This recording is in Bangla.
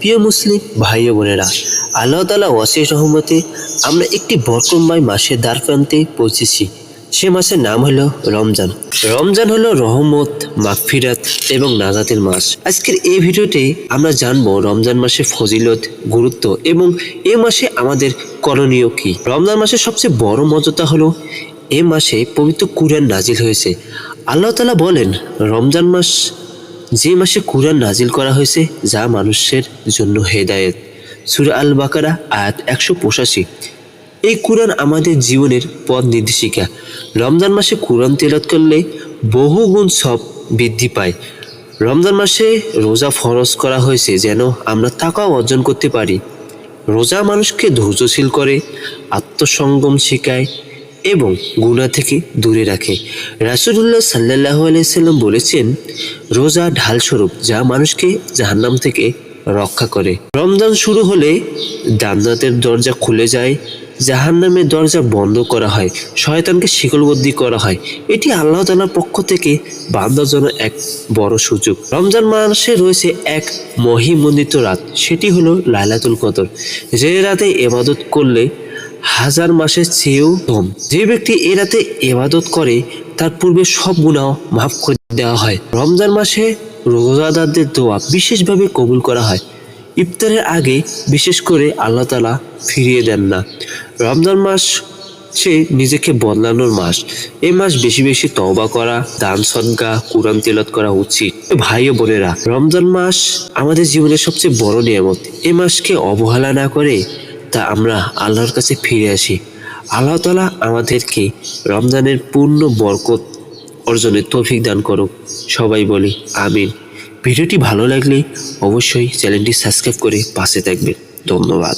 প্রিয় মুসলিম ভাই ও বোনেরা, আল্লাহ তাআলা অশেষ রহমতে আমরা একটি বরকতময় মাসের দ্বারপ্রান্তে পৌঁছেছি। সে মাসের নাম হলো রমজান। রমজান হলো রহমত, মাগফিরাত এবং নাজাতের মাস। আজকের এই ভিডিওতে আমরা জানবো রমজান মাসের ফজিলত, গুরুত্ব এবং এ মাসে আমাদের করণীয় কি। রমজান মাসের সবচেয়ে বড় মর্যাদা হলো এ মাসে পবিত্র কুরআন নাজিল হয়েছে। আল্লাহ তাআলা বলেন, রমজান মাস যে মাসে কুরআন নাজিল করা হয়েছে, যা মানুষের জন্য হেদায়েত। সূরা আল বাকারা আয়াত 185। এই কুরআন আমাদের জীবনের পথ নির্দেশিকা। রমজান মাসে কুরআন তেলাওয়াত করলে বহু গুণ সওয়াব বৃদ্ধি পায়। রমজান মাসে রোজা ফরজ করা হয়েছে যেন আমরা তাকওয়া অর্জন করতে পারি। রোজা মানুষকে ধৈর্যশীল করে, আত্মসংযম শেখায় এবং গুনাহ থেকে দূরে রাখে। রাসূলুল্লাহ সাল্লাল্লাহু আলাইহি সাল্লাম বলেছেন, রোজা ঢাল স্বরূপ যা মানুষকে জাহান্নাম থেকে রক্ষা করে। রমজান শুরু হলে জান্নাতের দরজা খুলে যায়, জাহান্নামের দরজা বন্ধ করা হয়, শয়তানকে শিকলবদ্ধ করা হয়। এটি আল্লাহ তাআলার পক্ষ থেকে বান্দার জন্য এক বড় সুযোগ। রমজান মাসে রয়েছে এক মহিমণ্ডিত রাত, সেটি হলো লাইলাতুল কদর। যে রাতে ইবাদত করলে হাজার মাসের চেয়েও কম। যে ব্যক্তি এ রাতে ইবাদত করে তার পূর্বে সব গুনাহ মাফ করে দেওয়া হয়। রমজান মাসে রোজাদারদের দোয়া বিশেষভাবে কবুল করা হয়। ইফতারের আগে বিশেষ করে আল্লাহ তাআলা ফিরিয়ে দেন না। রমজান মাস সে নিজেকে বদলানোর মাস। এই মাস বেশি বেশি তওবা করা, দান সদকা, কুরআন তেলাওয়াত করা উচিত। ভাই ও বোনেরা, রমজান মাস আমাদের জীবনের সবচেয়ে বড় নিয়ামত। এই মাসকে অবহেলা না করে তা আমরা আল্লাহর কাছে ফিরে আসি। আল্লাহ তাআলা আমাদেরকে রমজানের পূর্ণ বরকত অর্জনের তৌফিক দান করুক। সবাই বলি আমিন। ভিডিওটি ভালো লাগলে অবশ্যই চ্যানেলটি সাবস্ক্রাইব করে পাশে থাকবেন। ধন্যবাদ।